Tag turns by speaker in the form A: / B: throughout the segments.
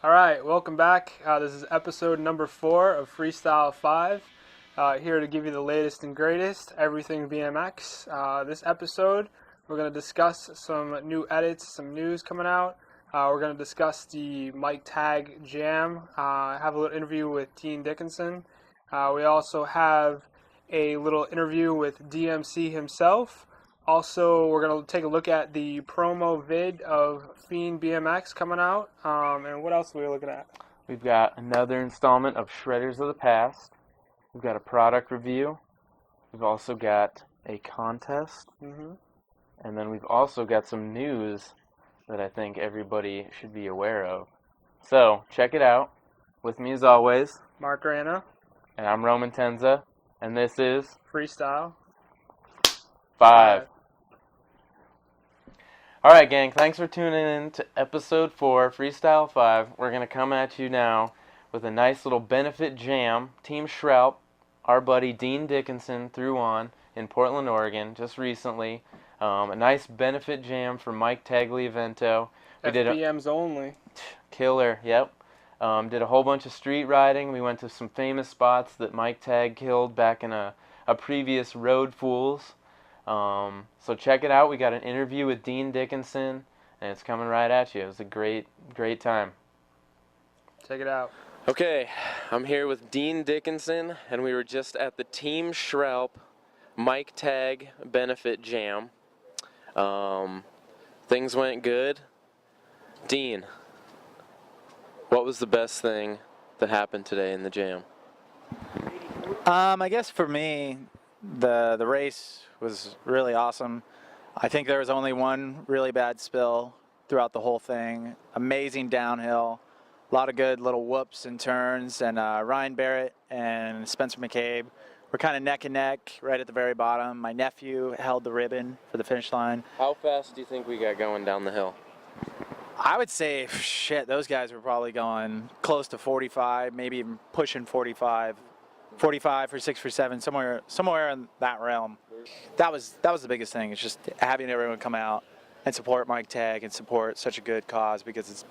A: All right, welcome back. This is episode number 4 of Freestyle5. Here to give you the latest and greatest, everything BMX. This episode, we're going to discuss some new edits, some news coming out. We're going to discuss the Mike Tag Jam, have a little interview with Dean Dickinson. We also have a little interview with DMC himself. Also, we're going to take a look at the promo vid of Fiend Bmx coming out. And what else are we looking at?
B: We've got another installment of Shredders of the Past. We've got a product review. We've also got a contest. And then we've also got some news that I think everybody should be aware of. So, check it out. With me as always,
A: Mark Rana.
B: And I'm Roman Tenza. And this is
A: Freestyle
B: 5. Alright gang, thanks for tuning in to episode 4, Freestyle 5. We're going to come at you now with a nice little benefit jam. Team Shroup, our buddy Dean Dickinson threw on in Portland, Oregon just recently. A nice benefit jam for Mike Tagliavento.
A: FBMs only.
B: Killer, yep. Did a whole bunch of street riding. We went to some famous spots that Mike Tag killed back in a previous Road Fools. So check it out. We got an interview with Dean Dickinson, and it's coming right at you. It was a great time.
A: Check it out.
B: Okay, I'm here with Dean Dickinson, and we were just at the Team Shroup Mike Tag Benefit Jam. Things went good. Dean, what was the best thing that happened today in the jam?
C: I guess for me, the race was really awesome. I think there was only one really bad spill throughout the whole thing. Amazing downhill, a lot of good little whoops and turns, and Ryan Barrett and Spencer McCabe were kind of neck and neck right at the very bottom. My nephew held the ribbon for the finish line.
B: How fast do you think we got going down the hill?
C: I would say, shit, those guys were probably going close to 45, maybe even pushing 45. 45 for 6 for 7, somewhere in that realm. That was the biggest thing. It's just having everyone come out and support Mike Tag and support such a good cause, because it's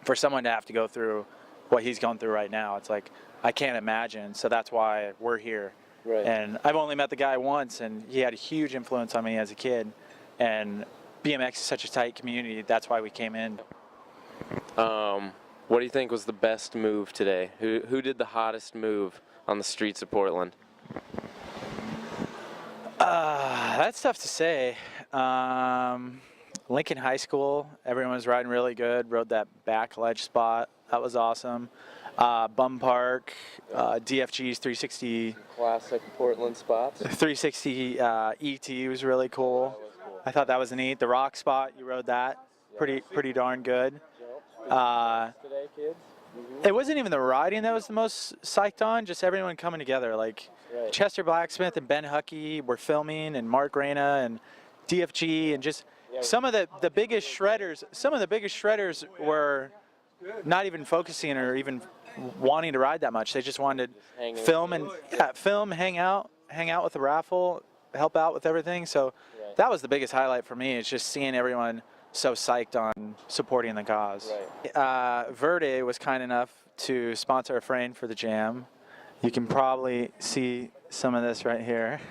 C: for someone to have to go through what he's going through right now. It's like, I can't imagine. So that's why we're here.
B: Right.
C: And I've only met the guy once, and he had a huge influence on me as a kid. And BMX is such a tight community. That's why we came in.
B: What do you think was the best move today? Who did the hottest move on the streets of Portland?
C: That's tough to say. Lincoln High School, everyone was riding really good. Rode that back ledge spot. That was awesome. Bum Park, DFG's 360.
B: Classic Portland spots.
C: 360 ET was really cool. I thought that was neat. The rock spot, you rode that. Pretty darn good.
B: Today, kids?
C: It wasn't even the riding that was the most psyched on, just everyone coming together. Like Chester Blacksmith and Ben Huckey were filming, and Mark Rana and DFG, and just some of the biggest shredders. Some of the biggest shredders were not even focusing or even wanting to ride that much. They just wanted to film and hang out with the raffle, help out with everything. So that was the biggest highlight for me. It's just seeing everyone so psyched on supporting the cause. Verde was kind enough to sponsor a frame for the jam. You can probably see some of this right here.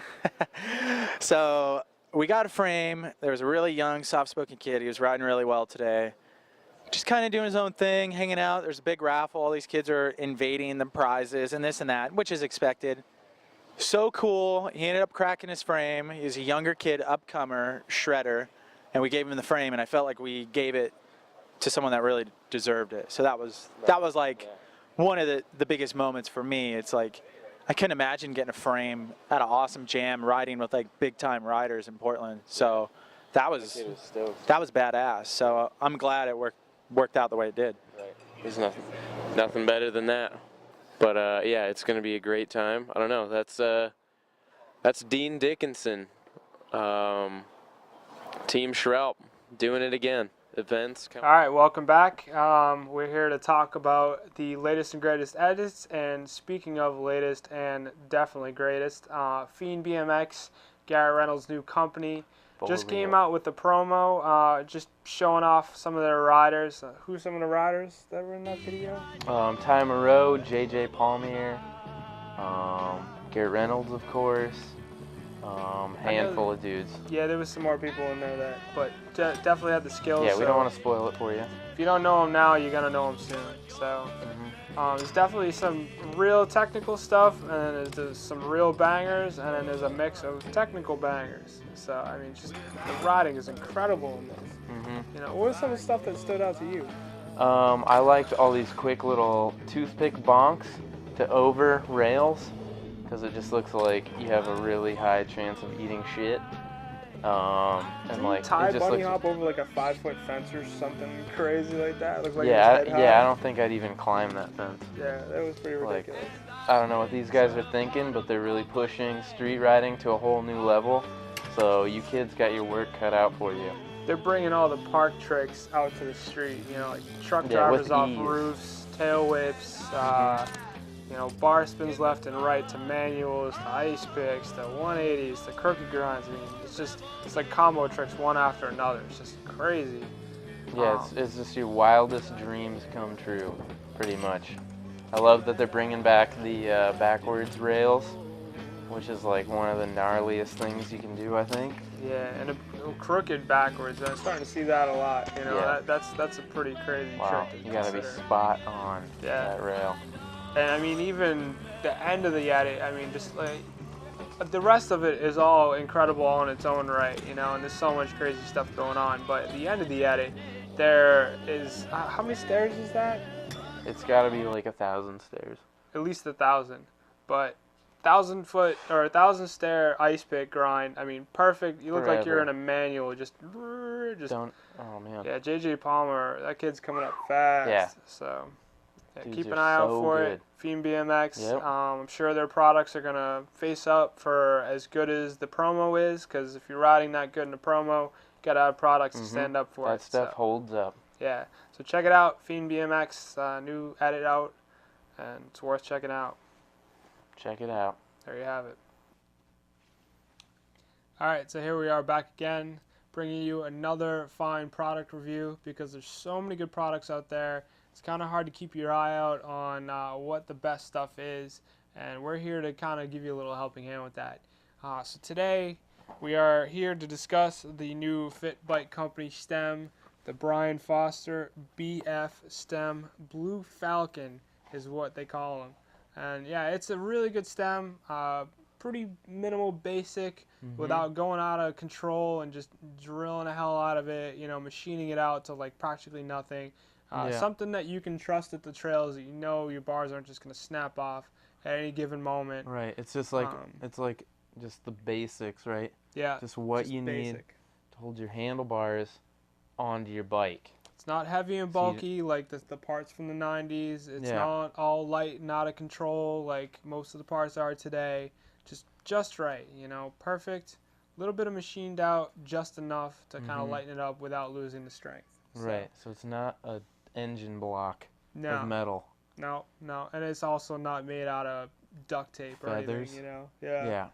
C: So we got a frame. There was a really young, soft-spoken kid. He was riding really well today. Just kind of doing his own thing, hanging out. There's a big raffle. All these kids are invading the prizes and this and that, which is expected. So cool. He ended up cracking his frame. He's a younger kid, upcomer, shredder. And we gave him the frame, and I felt like we gave it to someone that really deserved it. So that was like one of the biggest moments for me. It's like, I couldn't imagine getting a frame at an awesome jam, riding with like big time riders in Portland. So that was badass. So I'm glad it worked out the way it did.
B: Right. There's nothing better than that. But yeah, it's gonna be a great time. I don't know. That's Dean Dickinson. Team Shroup doing it again. Events.
A: All right, welcome back. We're here to talk about the latest and greatest edits. And speaking of latest and definitely greatest, Fiend Bmx, Garrett Reynolds' new company. just came out with the promo, just showing off some of their riders. Who's some of the riders that were in that video?
B: Ty Moreau, JJ Palmier, Garrett Reynolds, of course. Handful of dudes.
A: Yeah, there was some more people in there but definitely had the skills.
B: Yeah, we don't want to spoil it for you.
A: If you don't know them now, you're gonna know them soon. So there's definitely some real technical stuff, and then there's some real bangers, and then there's a mix of technical bangers. So I mean, just the riding is incredible in this. You know, what was some of the stuff that stood out to you?
B: I liked all these quick little toothpick bonks to over rails, because it just looks like you have a really high chance of eating shit. And like
A: Ty
B: it just
A: bunny
B: looks,
A: hop over like a 5-foot fence or something crazy like that. Looked like
B: yeah,
A: it was head high.
B: I don't think I'd even climb that fence.
A: Yeah, that was pretty ridiculous.
B: I don't know what these guys are thinking, but they're really pushing street riding to a whole new level. So you kids got your work cut out for you.
A: They're bringing all the park tricks out to the street. You know, like truck drivers off roofs, tail whips. You know, bar spins left and right to manuals, to ice picks, to 180s, to crooked grinds. I mean, it's like combo tricks one after another. It's just crazy.
B: Yeah, it's just your wildest dreams come true, pretty much. I love that they're bringing back the backwards rails, which is like one of the gnarliest things you can do, I think.
A: Yeah, and a crooked backwards. I'm starting to see that a lot. You know,
B: Yeah.
A: that's a pretty crazy
B: Wow,
A: trick.
B: you gotta be spot on that rail.
A: And I mean, even the end of the Yeti, I mean, just like the rest of it is all incredible on its own right, you know, and there's so much crazy stuff going on. But at the end of the Yeti, there is how many stairs is that?
B: It's got to be like 1,000 stairs.
A: At least 1,000, but 1,000-foot or 1,000-stair ice pick grind. I mean, perfect. You look like you're in a manual. Just
B: don't. Oh man.
A: Yeah, JJ Palmer, that kid's coming up fast.
B: Yeah.
A: So.
B: Dudes
A: keep an eye out for it. Fiend Bmx.
B: Yep.
A: I'm sure their products are gonna face up for as good as the promo is, because if you're riding that good in the promo, you gotta have products to stand up for it.
B: That stuff holds up.
A: Yeah. So check it out, Fiend Bmx, new edit out, and it's worth checking out.
B: Check it out.
A: There you have it. All right, so here we are back again, bringing you another fine product review, because there's so many good products out there. It's kind of hard to keep your eye out on what the best stuff is, and we're here to kind of give you a little helping hand with that. So today we are here to discuss the new Fit Bike Company stem, the Brian Foster BF stem. Blue Falcon is what they call them. And yeah, it's a really good stem, pretty minimal basic, without going out of control and just drilling the hell out of it, you know, machining it out to like practically nothing. Something that you can trust at the trails, that you know your bars aren't just going to snap off at any given moment.
B: Right. It's just like it's like just the basics, right?
A: Yeah.
B: Just what you need to hold your handlebars onto your bike.
A: It's not heavy and bulky like the parts from the 90s. It's not all light and out of control like most of the parts are today. Just right, you know, perfect. A little bit of machined out, just enough to kind of lighten it up without losing the strength.
B: Right. So it's not a engine block of metal.
A: No, and it's also not made out of duct tape or anything, you know. Yeah.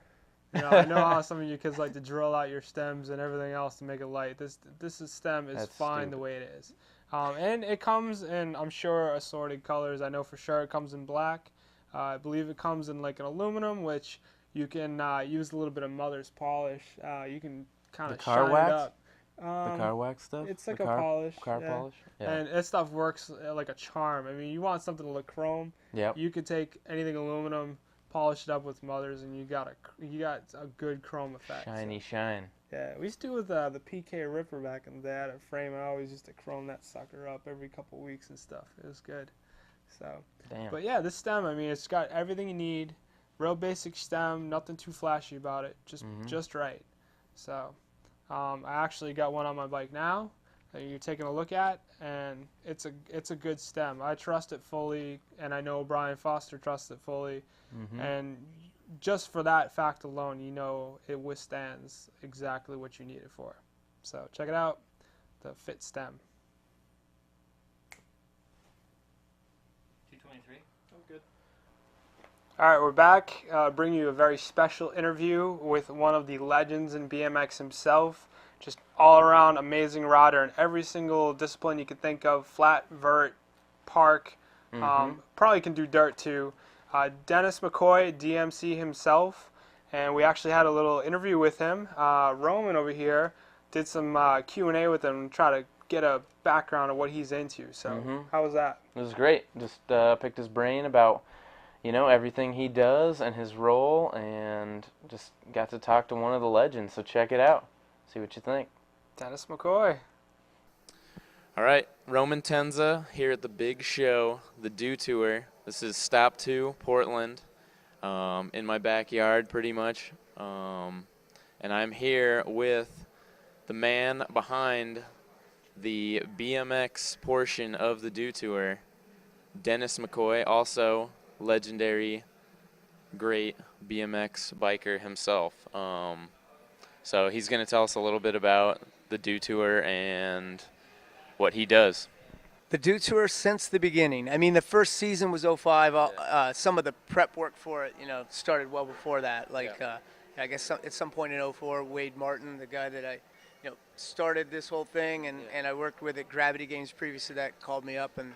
A: You know, I know how some of you kids like to drill out your stems and everything else to make it light. This stem is fine the way it is. And it comes in, I'm sure, assorted colors. I know for sure it comes in black. I believe it comes in like an aluminum, which you can use a little bit of mother's polish. You can kind of shine it up.
B: The car wax stuff?
A: It's like a polish.
B: Car polish? Yeah.
A: And that stuff works like a charm. I mean, you want something to look chrome.
B: Yep.
A: You could take anything aluminum, polish it up with mothers, and you got a good chrome effect.
B: Shiny shine.
A: Yeah, we used to do with the PK Ripper back in the day. I had a frame. I always used to chrome that sucker up every couple weeks and stuff. It was good. So.
B: Damn.
A: But yeah, this stem, I mean, it's got everything you need. Real basic stem, nothing too flashy about it. Just right. So. I actually got one on my bike now that you're taking a look at, and it's a good stem. I trust it fully, and I know Brian Foster trusts it fully, and just for that fact alone, you know it withstands exactly what you need it for. So check it out, the Fit stem.
C: 223.
A: I'm good. All right, we're back, bringing you a very special interview with one of the legends in BMX himself, all-around amazing rider in every single discipline you could think of: flat, vert, park. Probably can do dirt too. Dennis McCoy, DMC himself, and we actually had a little interview with him. Roman over here did some Q&A with him and try to get a background of what he's into. So how was that?
B: It was great. Just picked his brain about, you know, everything he does and his role, and just got to talk to one of the legends. So check it out. See what you think.
A: Dennis McCoy.
D: All right, Roman Tenza here at the big show, the Do Tour. This is Stop 2, Portland, in my backyard pretty much. And I'm here with the man behind the BMX portion of the Do Tour, Dennis McCoy, also legendary, great BMX biker himself. So he's going to tell us a little bit about the Do Tour and what he does.
E: The Do Tour since the beginning. I mean, the first season was '05. Some of the prep work for it, you know, started well before that. Like, I guess at some point in '04, Wade Martin, the guy that I, you know, started this whole thing, and I worked with at Gravity Games previous to that, called me up and,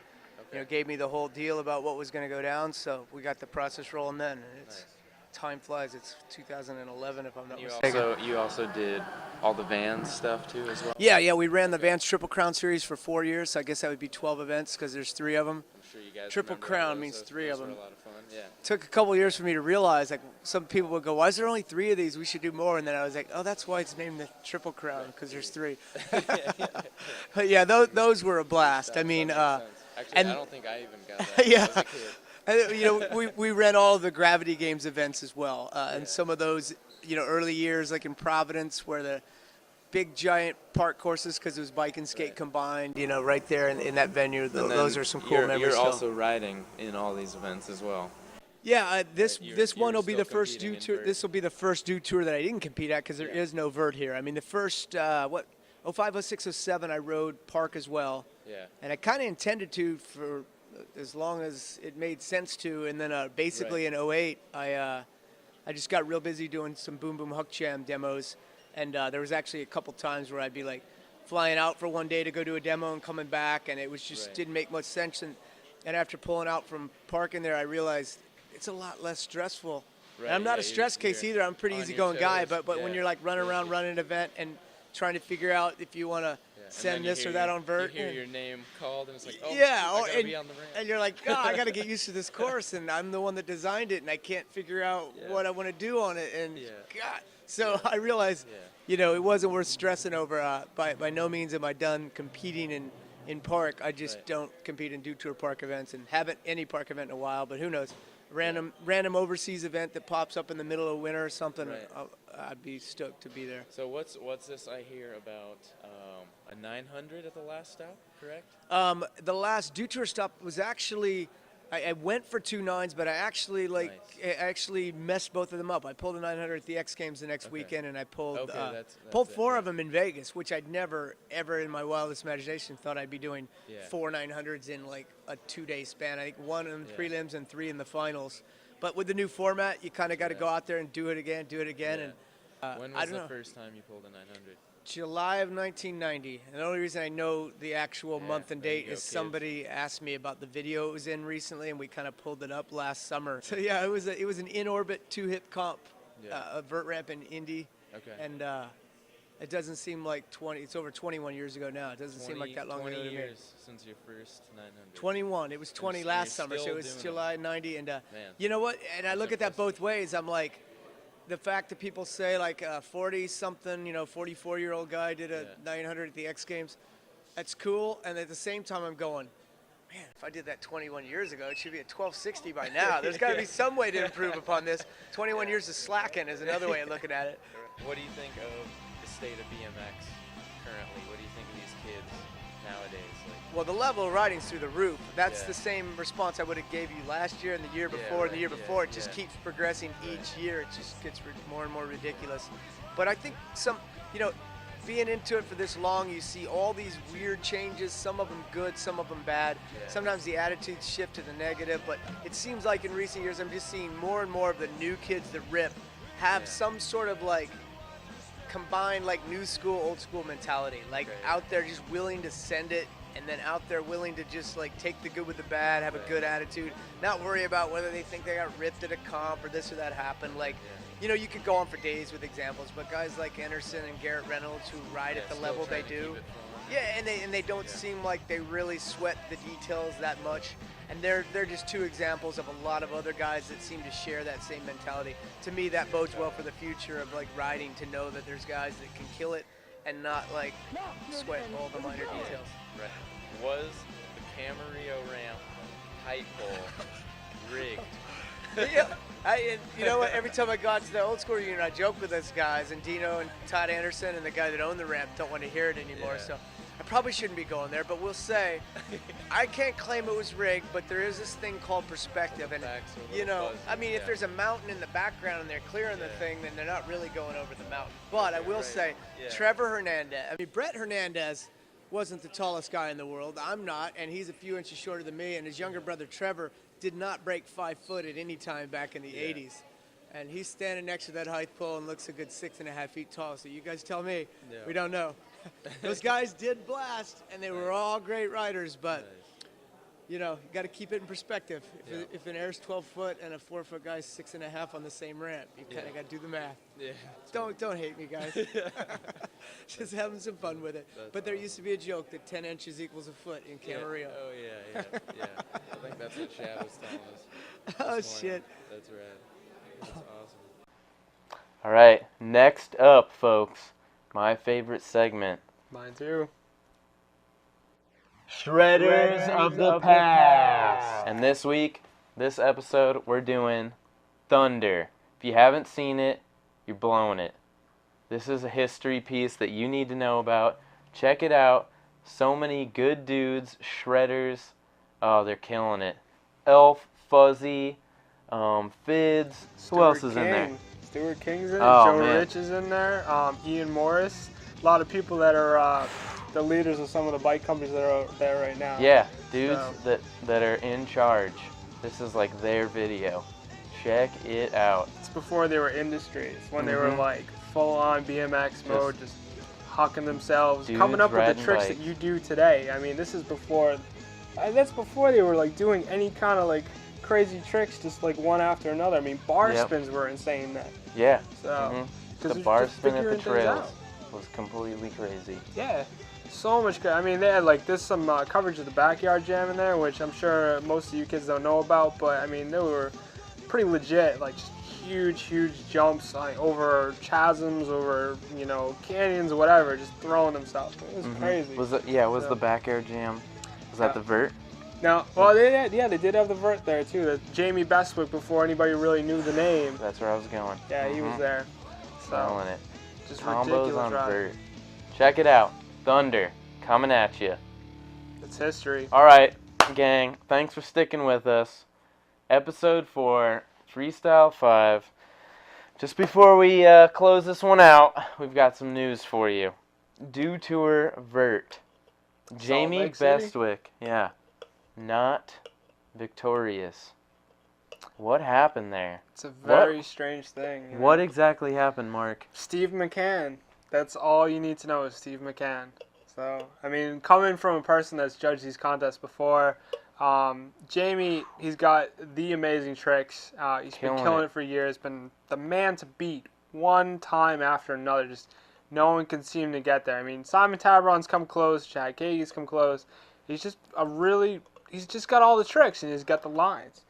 E: you know, gave me the whole deal about what was going to go down. So we got the process rolling then. And it's time flies. It's 2011, if I'm not mistaken.
D: You also did all the Vans stuff too as well?
E: Yeah, we ran the Vans Triple Crown Series for 4 years. So I guess that would be 12 events because there's 3 of them.
D: I'm sure you guys
E: Triple
D: remember
E: Crown
D: those.
E: means 3 of
D: Those
E: them.
D: were a lot of fun. Yeah.
E: Took a couple years for me to realize, like, some people would go, why is there only 3 of these? We should do more. And then I was like, oh, that's why it's named the Triple Crown, because there's 3. But yeah, those were a blast. I mean,
D: Actually,
E: and
D: I don't think I even got that
E: yeah.
D: as a kid.
E: You know, we ran all of the Gravity Games events as well, and some of those, you know, early years, like in Providence, where the big giant park courses, because it was bike and skate combined, you know, right there in that venue. Those are some cool memories.
D: You're
E: still.
D: also riding in all these events as well.
E: Yeah, this one will be
D: still
E: the first Do
D: competing in
E: Tour.
D: vert.
E: This will be the first Do Tour that I didn't compete at because there is no vert here. I mean, the first 05, 06, 07, I rode park as well.
D: Yeah.
E: And I kind of intended to for as long as it made sense to, and then basically in 08, I just got real busy doing some Boom Boom Huck Jam demos, and there was actually a couple times where I'd be like flying out for one day to go do a demo and coming back, and it was just didn't make much sense. And after pulling out from parking there, I realized it's a lot less stressful. And I'm not a stress case either. I'm a pretty easygoing guy, but when you're like running around running an event and trying to figure out if you want to send this or that on vert.
D: You hear your name called, and it's like, oh,
E: yeah,
D: I gotta be on the ramp.
E: and you're like, oh, I got to get used to this course, and I'm the one that designed it, and I can't figure out what I want to do on it, and God. So I realized, you know, it wasn't worth stressing over. By no means am I done competing in park. I just don't compete in Do Tour park events, and haven't any park event in a while, but who knows. Random overseas event that pops up in the middle of winter or something, I'd be stoked to be there.
D: So what's this I hear about? A 900 at the last stop, correct?
E: The last Do Tour stop was actually, I went for 2 9s, but I actually I actually messed both of them up. I pulled a 900 at the X Games the next weekend, and I pulled pulled 4 of them in Vegas, which I'd never ever in my wildest imagination thought I'd be doing 4 900s in like a 2-day span. I think 1 in the prelims and 3 in the finals. But with the new format, you kind of got to go out there and do it again. And
D: When was the first time you pulled a 900?
E: July of 1990. And the only reason I know the actual month and
D: there you
E: date
D: go,
E: is
D: kids.
E: somebody asked me about the video it was in recently, and we kind of pulled it up last summer. So yeah, it was an in-orbit 2-hip comp, a vert ramp in Indy.
D: Okay.
E: And it doesn't seem like 20. It's over 21 years ago now. It doesn't seem like that long ago
D: 20
E: to me.
D: years since your first 900.
E: 21. It was 20
D: you're
E: last summer, so
D: still
E: it was
D: doing it.
E: July 90. And
D: Man,
E: you know what? And I
D: that's
E: look at that
D: impressive.
E: both ways. I'm like, the fact that people say like a 40-something, 44-year-old guy did a 900 at the X Games, that's cool. And at the same time, I'm going, man, if I did that 21 years ago, it should be at 1260 by now. There's got to be some way to improve upon this. 21 years of slacking is another way of looking at it.
D: What do you think of the state of BMX currently? What do you think of these kids nowadays?
E: Well, the level of riding's through the roof. That's the same response I would have gave you last year and the year before and the year before. It just keeps progressing each year. It just gets more and more ridiculous. But I think being into it for this long, you see all these weird changes, some of them good, some of them bad. Sometimes the attitudes shift to the negative, but it seems like in recent years I'm just seeing more and more of the new kids that rip have some sort of like combine like new school, old school mentality. Like out there just willing to send it, and then out there willing to just like take the good with the bad, have a good attitude, not worry about whether they think they got ripped at a comp or this or that happened. Like, you know, you could go on for days with examples, but guys like Anderson and Garrett Reynolds who ride at the level they do, and they don't seem like they really sweat the details that much. And they're just two examples of a lot of other guys that seem to share that same mentality. To me, that bodes well for the future of like riding, to know that there's guys that can kill it and not like sweat all the minor details.
D: Right. Was the Camarillo ramp height pole rigged?
E: Yeah, and you know what? Every time I got to the old school reunion, I joke with those guys, and Dino and Todd Anderson and the guy that owned the ramp don't want to hear it anymore.
D: Yeah.
E: So I probably shouldn't be going there, but we'll say I can't claim it was rigged, but there is this thing called perspective, and you know, I mean, if there's a mountain in the background and they're clearing the thing, then they're not really going over the mountain. But I will say, Trevor Hernandez. I mean, Brett Hernandez wasn't the tallest guy in the world. I'm not, and he's a few inches shorter than me. And his younger brother Trevor did not break 5 foot at any time back in the 80s. And he's standing next to that height pole and looks a good 6.5 feet tall. So you guys tell me. We don't know. Those guys did blast, and they were all great riders, but you know, you got to keep it in perspective. If an air's 12 foot and a 4 foot guy's 6.5 on the same ramp, you kind of got to do the math. Yeah. Don't hate me, guys. Just having some fun with it. But there used to be a joke that 10 inches equals a foot in Camarillo.
D: Oh yeah. I think that's what Chad was telling us.
E: Oh shit.
D: That's right. That's awesome.
B: All right, next up, folks, my favorite segment.
A: Mine too.
B: Shredders of the Past. And this week, this episode, we're doing Thunder. If you haven't seen it, you're blowing it. This is a history piece that you need to know about. Check it out. So many good dudes, shredders. Oh, they're killing it. Elf, Fuzzy, Fids. Who else is in there?
A: Stuart King's in it.
B: Oh,
A: Joe
B: man.
A: Rich is in there. Ian Morris. A lot of people that are the leaders of some of the bike companies that are there right now.
B: Yeah, dudes that are in charge. This is like their video. Check it out.
A: It's before they were industries, when they were like full-on BMX mode, just hucking themselves, coming up with the tricks that you do today. I mean, this is before, that's before they were like doing any kind of like crazy tricks, just like one after another. I mean, bar spins were insane then.
B: Yeah.
A: So
B: the bar spin at the trails was completely crazy.
A: Yeah. So much good. I mean, they had like there's some coverage of the backyard jam in there, which I'm sure most of you kids don't know about, but I mean, they were pretty legit, like just huge jumps like over chasms, over, you know, canyons, whatever, just throwing themselves. It was crazy.
B: Was it? Was the backyard jam? Was that the vert?
A: No, well, they did have the vert there too. The Jamie Bestwick, before anybody really knew the name.
B: That's where I was going.
A: Yeah, he was there. So
B: it.
A: just
B: Combos
A: ridiculous
B: on
A: ride.
B: vert. Check it out. Thunder, coming at you.
A: It's history.
B: All right, gang, thanks for sticking with us. Episode 4, Freestyle5. Just before we close this one out, we've got some news for you. Dew Tour Vert. Jamie Bestwick, not victorious. What happened there?
A: It's a very strange thing. You know?
B: What exactly happened, Mark?
A: Steve McCann. That's all you need to know is Steve McCann. So, I mean, coming from a person that's judged these contests before, Jamie, he's got the amazing tricks. He's been killing it for years. Been the man to beat one time after another. Just no one can seem to get there. I mean, Simon Tabron's come close. Chad Kage's come close. He's just he's just got all the tricks and he's got the lines.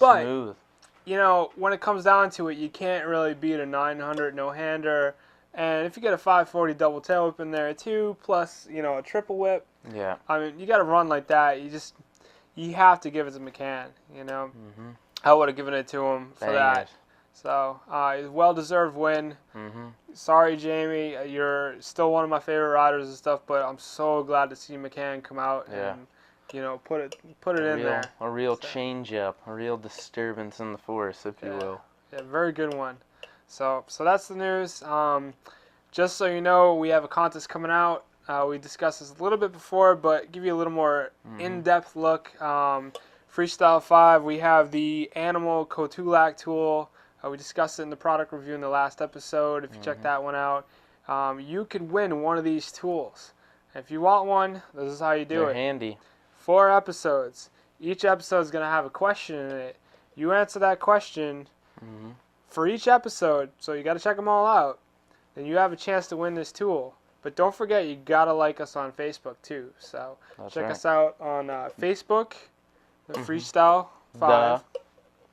A: But,
B: smooth.
A: You know, when it comes down to it, you can't really beat a 900 no-hander. And if you get a 540 double tail whip in there too, plus, you know, a triple whip.
B: Yeah.
A: I mean, you got to run like that. You have to give it to McCann, you know. I would have given it to him for that. So, well-deserved win. Sorry, Jamie. You're still one of my favorite riders and stuff, but I'm so glad to see McCann come out and, you know, put it in there.
B: A real change-up, a real disturbance in the force, if you will.
A: Yeah, very good one. So that's the news. Just so you know, we have a contest coming out. We discussed this a little bit before, but give you a little more in-depth look. Freestyle5, we have the Animal Kotulak tool. We discussed it in the product review in the last episode, if you check that one out. you could win one of these tools. If you want one, this is how you do
B: They're
A: it.
B: handy.
A: 4 episodes. Each episode is going to have a question in it. You answer that question for each episode, so you got to check them all out. Then you have a chance to win this tool. But don't forget, you got to like us on Facebook too. So check us out on Facebook, the Freestyle5.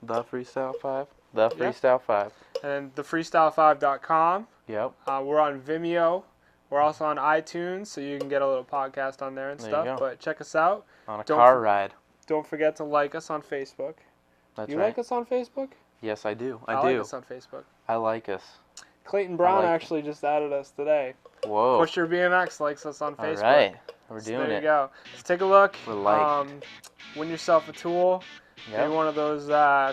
B: The Freestyle5. The Freestyle5.
A: And thefreestyle5.com.
B: Yep.
A: We're on Vimeo. We're also on iTunes, so you can get a little podcast on there and
B: There
A: stuff.
B: you go.
A: But check us out.
B: On a car ride.
A: Don't forget to like us on Facebook.
B: That's
A: You
B: right.
A: like us on Facebook?
B: Yes, I do. I
A: like
B: do.
A: us on Facebook.
B: I like us.
A: Clayton Brown
B: like
A: actually just added us today.
B: Whoa.
A: Pusher Bmx likes us on Facebook.
B: All right. We're
A: So
B: doing
A: there
B: it.
A: you go. Let's take a look.
B: We're liked.
A: Win yourself a tool.
B: Yep.
A: Be one of those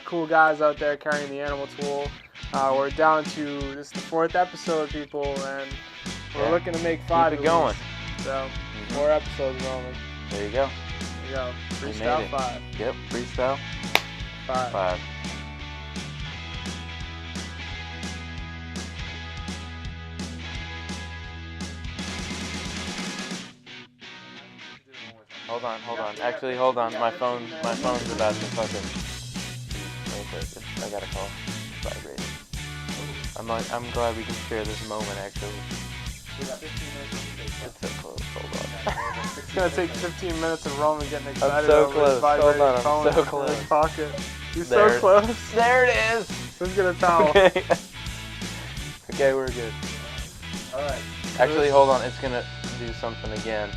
A: cool guys out there carrying the animal tool. We're down to, this is the 4th episode, people, and we're looking to make 5
B: Keep it going.
A: So, 4 episodes, Roman.
B: There you go.
A: There you go.
B: We made
A: Freestyle
B: it.
A: 5.
B: Yep. Freestyle
A: 5.
B: 5. Hold on. Actually, hold on. My phone's about to fucking. I got a call. It's vibrating. I'm glad we can share this moment. Actually, it's so close. Hold on.
A: It's going to take 15 minutes of Roman getting excited
B: so
A: over
B: close.
A: his vibrating
B: Hold on, I'm
A: phone
B: so
A: in
B: close.
A: his pocket. He's
B: There.
A: so close.
B: There it is.
A: Who's going to tell?
B: Okay. Okay, we're good.
A: Alright.
B: Actually, hold on. It's gonna do something again.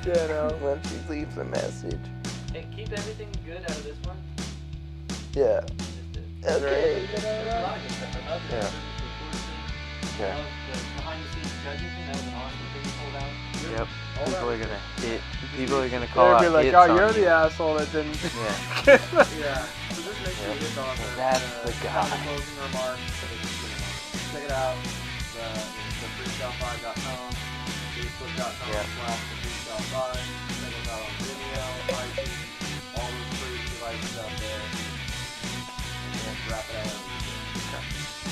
A: Yeah, no.
B: When she leaves a message.
F: Hey, keep everything good out of this one.
B: Yeah.
F: Just
B: Okay.
F: there's a lot of good stuff. I love the
B: Yeah.
F: recording. I love the behind the scenes judging thing. That was an awesome thing you pulled out.
B: Yep. People are gonna hit. People are gonna
A: They'll
B: call out
A: be like,
B: hits
A: oh,
B: on
A: you're
B: you.
A: the asshole that didn't.
B: Yeah.
A: Yeah. So just make sure you hit on
B: That's the guy.
A: closing remarks. Check it out. The freestyle5.com, facebook.com/thefreestyle5. Check us out on Vimeo, iTunes, all those free devices out there. And wrap it out.